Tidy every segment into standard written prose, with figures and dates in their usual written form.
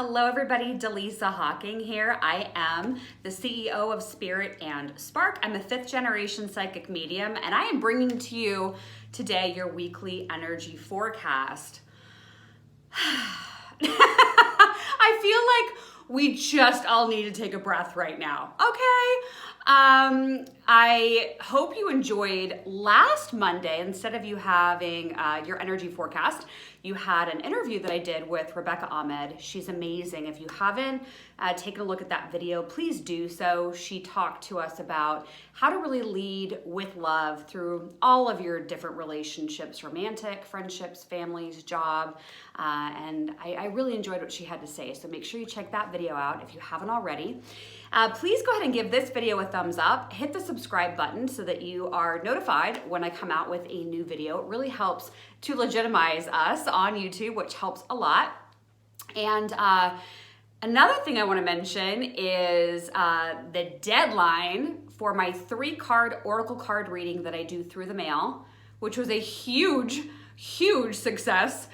Hello everybody, Dallisa Hawking here. I am the CEO of Spirit and Spark. I'm a 5th generation psychic medium, and I am bringing to you today your weekly energy forecast. I feel like we just all need to take a breath right now, okay? I hope you enjoyed last Monday. Instead of you having your energy forecast, you had an interview that I did with Rebecca Ahmed. She's amazing. If you haven't taken a look at that video, please do so. She talked to us about how to really lead with love through all of your different relationships, romantic, friendships, families, job, and I really enjoyed what she had to say. So make sure you check that video out if you haven't already. Please go ahead and give this video a thumbs up. Hit the subscribe button so that you are notified when I come out with a new video. It really helps to legitimize us on YouTube, which helps a lot. And another thing I want to mention is the deadline for my 3-card oracle card reading that I do through the mail, which was a huge success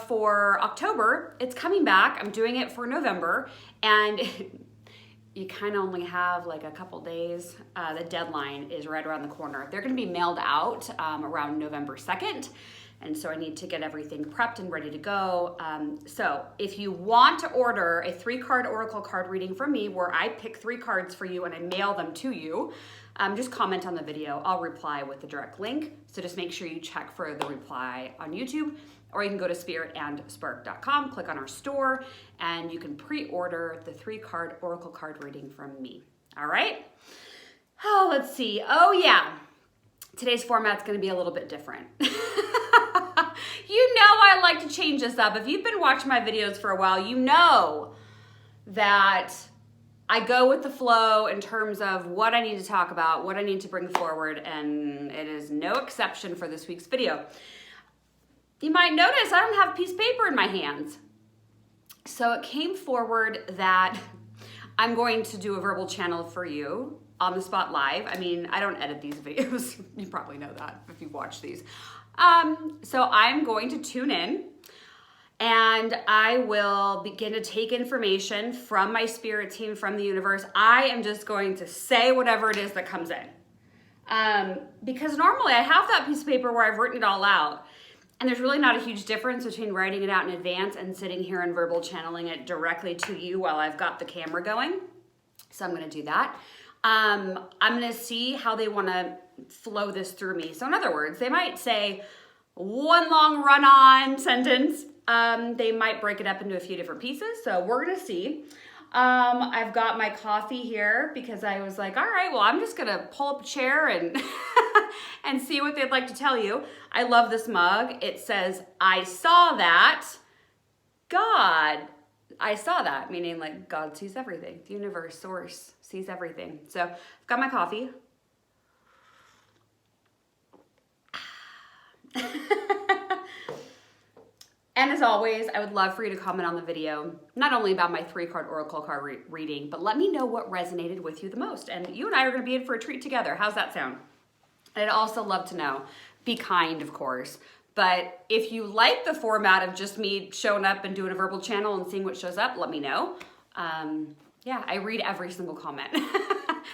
for October. It's coming back. I'm doing it for November, and you kind of only have like a couple days. The deadline is right around the corner. They're going to be mailed out around November 2nd. And so I need to get everything prepped and ready to go. So if you want to order a 3-card oracle card reading from me, where I pick 3 cards for you and I mail them to you, just comment on the video. I'll reply with the direct link. So just make sure you check for the reply on YouTube, or you can go to spiritandspark.com, click on our store, and you can pre-order the 3-card oracle card reading from me. All right? Oh, let's see. Oh yeah, today's format's gonna be a little bit different. You know I like to change this up. If you've been watching my videos for a while, you know that I go with the flow in terms of what I need to talk about, what I need to bring forward, and it is no exception for this week's video. You might notice I don't have a piece of paper in my hands. So it came forward that I'm going to do a verbal channel for you on the spot live. I mean, I don't edit these videos. You probably know that if you've watched these. So I'm going to tune in, and I will begin to take information from my spirit team, from the universe. I am just going to say whatever it is that comes in. Because normally I have that piece of paper where I've written it all out. And there's really not a huge difference between writing it out in advance and sitting here and verbal channeling it directly to you while I've got the camera going. So I'm going to do that. I'm going to see how they want to flow this through me. So in other words, they might say one long run-on sentence. They might break it up into a few different pieces. So we're going to see. I've got my coffee here because I was like, all right, well, I'm just going to pull up a chair and and see what they'd like to tell you. I love this mug. It says, I saw that. God, I saw that, meaning like God sees everything. The universe, source sees everything. So I've got my coffee. And as always, I would love for you to comment on the video, not only about my 3-card oracle card reading, but let me know what resonated with you the most. And you and I are going to be in for a treat together. How's that sound? I'd also love to know. Be kind, of course. But if you like the format of just me showing up and doing a verbal channel and seeing what shows up, let me know. Yeah, I read every single comment.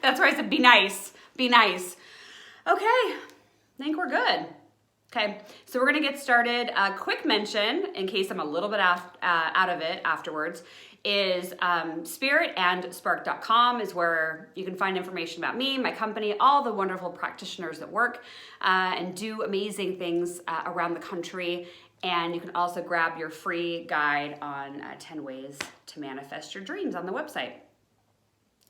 That's why I said be nice. Be nice. Okay, I think we're good. Okay, so we're gonna get started. A quick mention, in case I'm a little bit out of it afterwards, is spiritandspark.com is where you can find information about me, my company, all the wonderful practitioners that work and do amazing things around the country. And you can also grab your free guide on 10 ways to manifest your dreams on the website.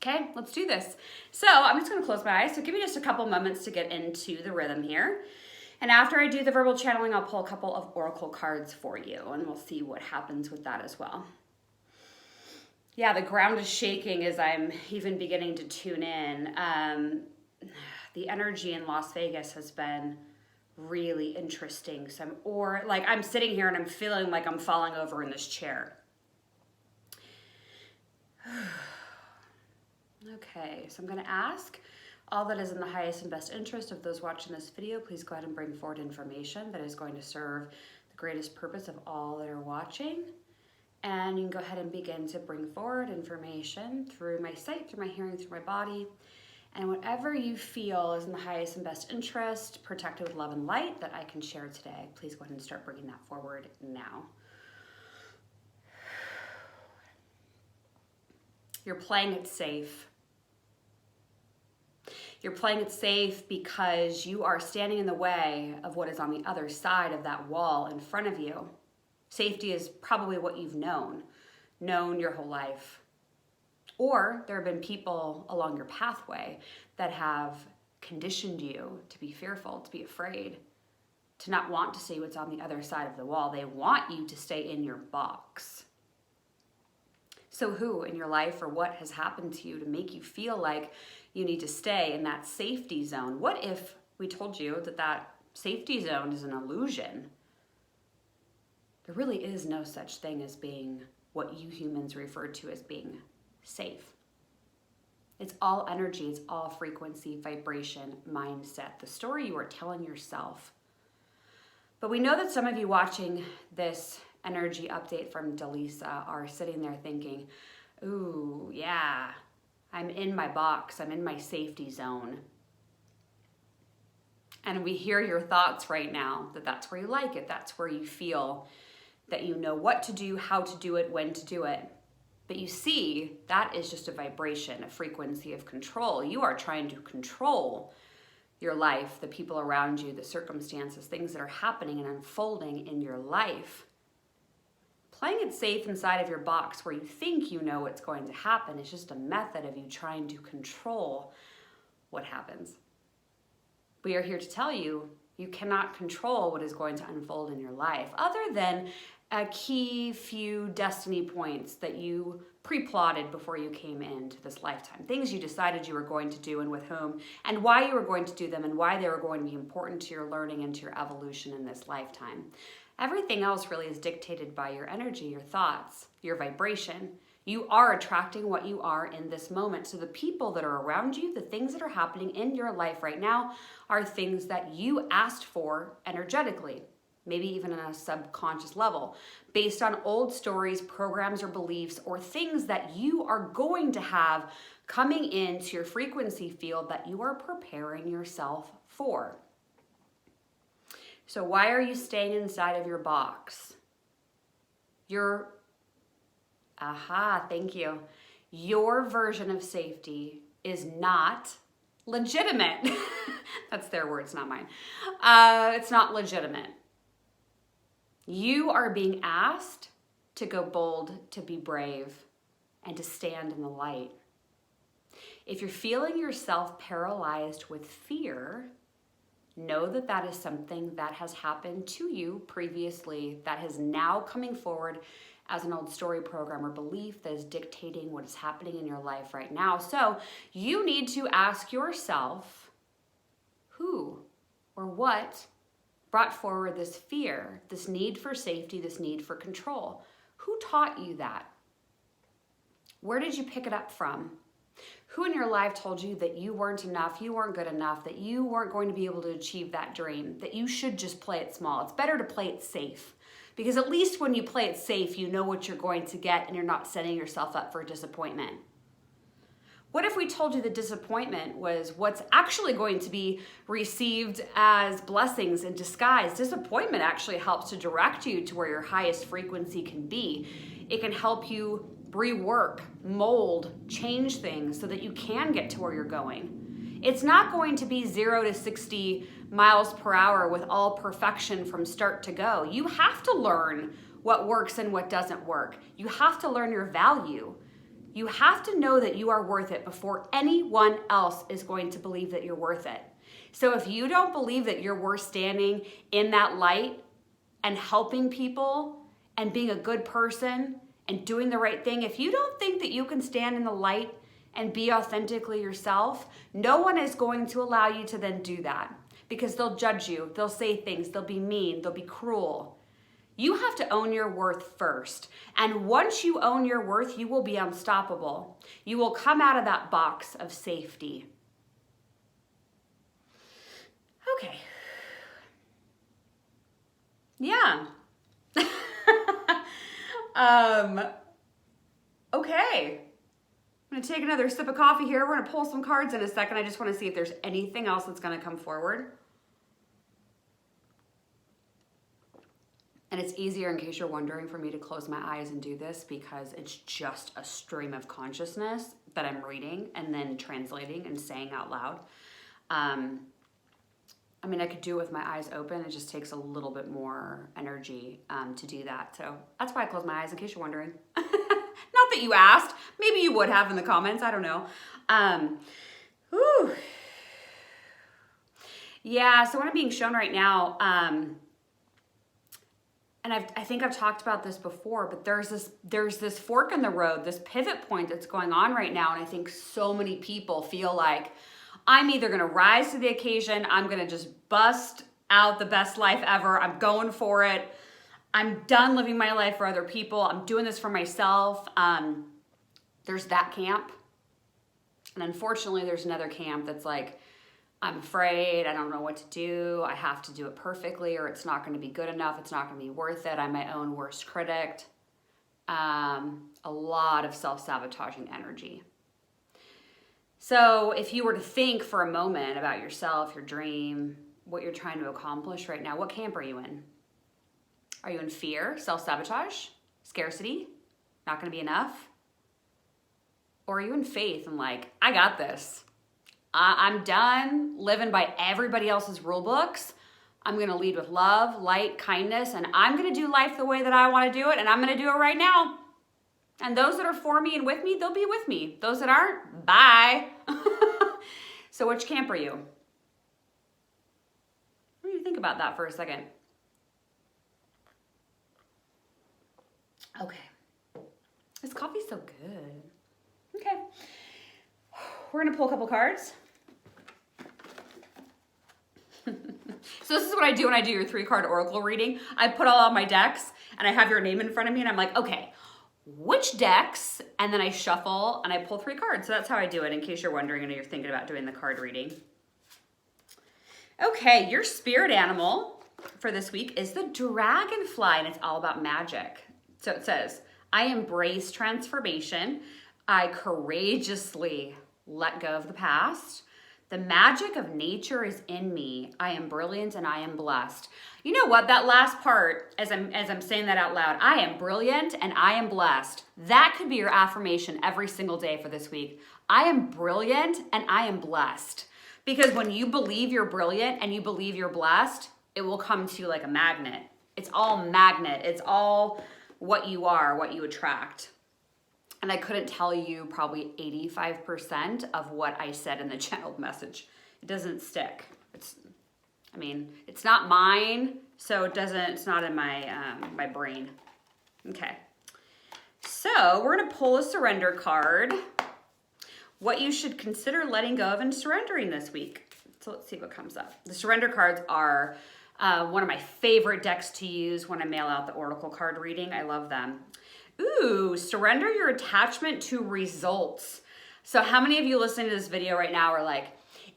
Okay, let's do this. So I'm just gonna close my eyes. So give me just a couple moments to get into the rhythm here. And after I do the verbal channeling, I'll pull a couple of oracle cards for you, and we'll see what happens with that as well. Yeah, the ground is shaking as I'm even beginning to tune in. The energy in Las Vegas has been really interesting. So I'm sitting here and I'm feeling like I'm falling over in this chair. Okay, so I'm going to ask all that is in the highest and best interest of those watching this video. Please go ahead and bring forward information that is going to serve the greatest purpose of all that are watching. And you can go ahead and begin to bring forward information through my sight, through my hearing, through my body. And whatever you feel is in the highest and best interest, protected with love and light that I can share today, please go ahead and start bringing that forward now. You're playing it safe. You're playing it safe because you are standing in the way of what is on the other side of that wall in front of you. Safety is probably what you've known your whole life. Or there have been people along your pathway that have conditioned you to be fearful, to be afraid, to not want to see what's on the other side of the wall. They want you to stay in your box. So who in your life or what has happened to you to make you feel like you need to stay in that safety zone? What if we told you that that safety zone is an illusion? There really is no such thing as being what you humans refer to as being safe. It's all energy, it's all frequency, vibration, mindset, the story you are telling yourself. But we know that some of you watching this energy update from Dallisa are sitting there thinking, ooh, yeah, I'm in my box, I'm in my safety zone. And we hear your thoughts right now that that's where you like it, that's where you feel that you know what to do, how to do it, when to do it. But you see, that is just a vibration, a frequency of control. You are trying to control your life, the people around you, the circumstances, things that are happening and unfolding in your life. Playing it safe inside of your box where you think you know what's going to happen is just a method of you trying to control what happens. We are here to tell you, you cannot control what is going to unfold in your life other than a key few destiny points that you pre-plotted before you came into this lifetime. Things you decided you were going to do and with whom and why you were going to do them and why they were going to be important to your learning and to your evolution in this lifetime. Everything else really is dictated by your energy, your thoughts, your vibration. You are attracting what you are in this moment. So the people that are around you, the things that are happening in your life right now are things that you asked for energetically, maybe even on a subconscious level, based on old stories, programs, or beliefs, or things that you are going to have coming into your frequency field that you are preparing yourself for. So why are you staying inside of your box? Thank you. Your version of safety is not legitimate. That's their words, not mine. It's not legitimate. You are being asked to go bold, to be brave, and to stand in the light. If you're feeling yourself paralyzed with fear, know that that is something that has happened to you previously that is now coming forward as an old story, program, or belief that is dictating what is happening in your life right now. So you need to ask yourself who or what brought forward this fear, this need for safety, this need for control. Who taught you that? Where did you pick it up from? Who in your life told you that you weren't enough, you weren't good enough, that you weren't going to be able to achieve that dream, that you should just play it small? It's better to play it safe. Because at least when you play it safe, you know what you're going to get and you're not setting yourself up for disappointment. What if we told you that disappointment was what's actually going to be received as blessings in disguise? Disappointment actually helps to direct you to where your highest frequency can be. It can help you rework, mold, change things so that you can get to where you're going. It's not going to be 0 to 60 miles per hour with all perfection from start to go. You have to learn what works and what doesn't work. You have to learn your value. You have to know that you are worth it before anyone else is going to believe that you're worth it. So if you don't believe that you're worth standing in that light and helping people and being a good person and doing the right thing, if you don't think that you can stand in the light and be authentically yourself, no one is going to allow you to then do that because they'll judge you, they'll say things, they'll be mean, they'll be cruel. You have to own your worth first. And once you own your worth, you will be unstoppable. You will come out of that box of safety. Okay. Yeah. Okay. I'm gonna take another sip of coffee here. We're gonna pull some cards in a second. I just wanna see if there's anything else that's gonna come forward. And it's easier, in case you're wondering, for me to close my eyes and do this because it's just a stream of consciousness that I'm reading and then translating and saying out loud. I mean, I could do it with my eyes open. It just takes a little bit more energy to do that. So that's why I close my eyes, in case you're wondering. Not that you asked. Maybe you would have in the comments. I don't know. Yeah, so what I'm being shown right now, and I think I've talked about this before, but there's this fork in the road, this pivot point that's going on right now. And I think so many people feel like, I'm either gonna rise to the occasion, I'm gonna just bust out the best life ever, I'm going for it, I'm done living my life for other people, I'm doing this for myself. There's that camp. And unfortunately, there's another camp that's like, I'm afraid, I don't know what to do, I have to do it perfectly, or it's not gonna be good enough, it's not gonna be worth it, I'm my own worst critic. A lot of self-sabotaging energy. So if you were to think for a moment about yourself, your dream, what you're trying to accomplish right now, what camp are you in? Are you in fear, self-sabotage, scarcity, not gonna be enough? Or are you in faith and like, I got this. I'm done living by everybody else's rule books. I'm gonna lead with love, light, kindness, and I'm gonna do life the way that I wanna do it, and I'm gonna do it right now. And those that are for me and with me, they'll be with me. Those that aren't, bye. So which camp are you? What do you think about that for a second? Okay. This coffee's so good. Okay. We're gonna pull a couple cards. So this is what I do when I do your 3-card oracle reading. I put all out my decks and I have your name in front of me and I'm like, okay, which decks? And then I shuffle and I pull 3 cards. So that's how I do it, in case you're wondering and you're thinking about doing the card reading. Okay, your spirit animal for this week is the dragonfly, and it's all about magic. So it says, I embrace transformation. I courageously let go of the past. The magic of nature is in me. I am brilliant and I am blessed. You know what? That last part, as I'm saying that out loud, I am brilliant and I am blessed. That could be your affirmation every single day for this week. I am brilliant and I am blessed. Because when you believe you're brilliant and you believe you're blessed, it will come to you like a magnet. It's all magnet. It's all what you are, what you attract. And I couldn't tell you probably 85% of what I said in the channeled message. It doesn't stick. It's not mine, so it's not in my brain. Okay. So we're gonna pull a surrender card. What you should consider letting go of and surrendering this week. So let's see what comes up. The surrender cards are one of my favorite decks to use when I mail out the oracle card reading. I love them. Ooh, surrender your attachment to results. So how many of you listening to this video right now are like,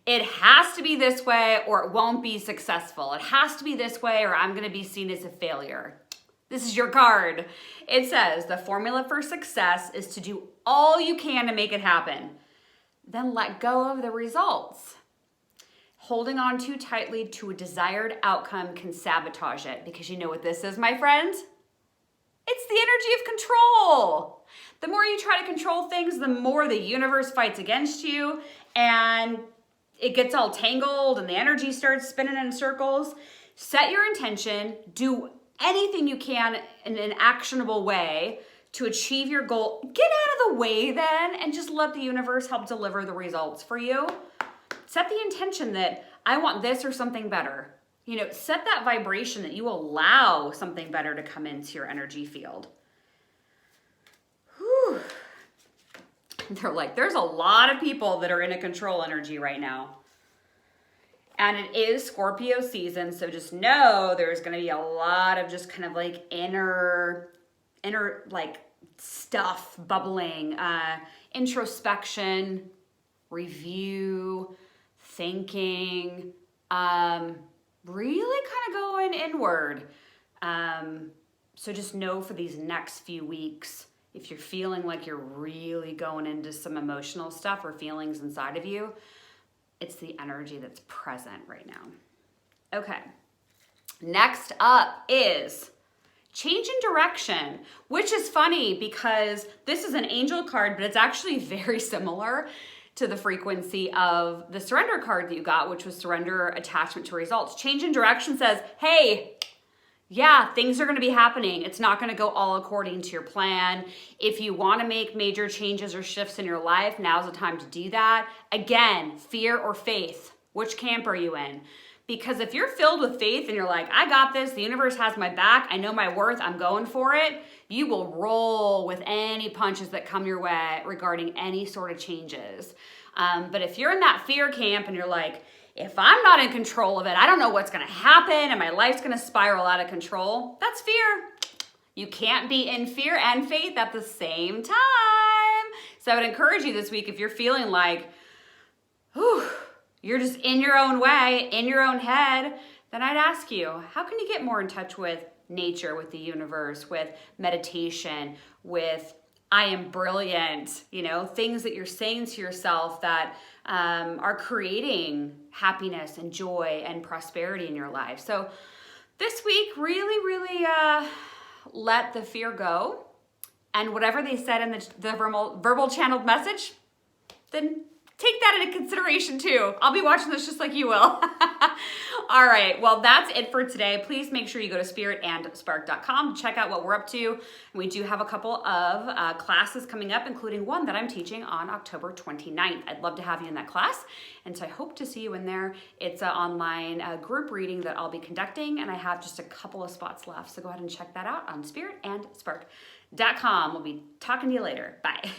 it has to be this way or it won't be successful. It has to be this way or I'm gonna be seen as a failure. This is your card. It says, the formula for success is to do all you can to make it happen. Then let go of the results. Holding on too tightly to a desired outcome can sabotage it, because you know what this is, my friends? It's the energy of control. The more you try to control things, the more the universe fights against you and it gets all tangled and the energy starts spinning in circles. Set your intention, do anything you can in an actionable way to achieve your goal. Get out of the way then and just let the universe help deliver the results for you. Set the intention that I want this or something better. You know, set that vibration that you allow something better to come into your energy field. Whew. They're like, there's a lot of people that are in a control energy right now. And it is Scorpio season, so just know there's going to be a lot of just kind of like inner like stuff bubbling, introspection, review, thinking, really kind of going inward. So just know for these next few weeks, if you're feeling like you're really going into some emotional stuff or feelings inside of you, it's the energy that's present right now. Okay. Next up is change in direction, which is funny because this is an angel card, but it's actually very similar to the frequency of the surrender card that you got, which was surrender, attachment to results. Change in direction says, hey, yeah, things are going to be happening. It's not going to go all according to your plan. If you want to make major changes or shifts in your life, now's the time to do that. Again, fear or faith. Which camp are you in? Because if you're filled with faith and you're like, I got this, the universe has my back, I know my worth, I'm going for it, you will roll with any punches that come your way regarding any sort of changes. But if you're in that fear camp and you're like, if I'm not in control of it, I don't know what's gonna happen and my life's gonna spiral out of control, that's fear. You can't be in fear and faith at the same time. So I would encourage you this week, if you're feeling like, whew, you're just in your own way, in your own head, then I'd ask you, how can you get more in touch with nature, with the universe, with meditation, with I am brilliant, things that you're saying to yourself that are creating happiness and joy and prosperity in your life. So this week, really let the fear go. And whatever they said in the verbal channeled message, then take that into consideration too. I'll be watching this just like you will. All right, well, that's it for today. Please make sure you go to spiritandspark.com to check out what we're up to. We do have a couple of classes coming up, including one that I'm teaching on October 29th. I'd love to have you in that class, and so I hope to see you in there. It's an online group reading that I'll be conducting, and I have just a couple of spots left, so go ahead and check that out on spiritandspark.com. We'll be talking to you later. Bye.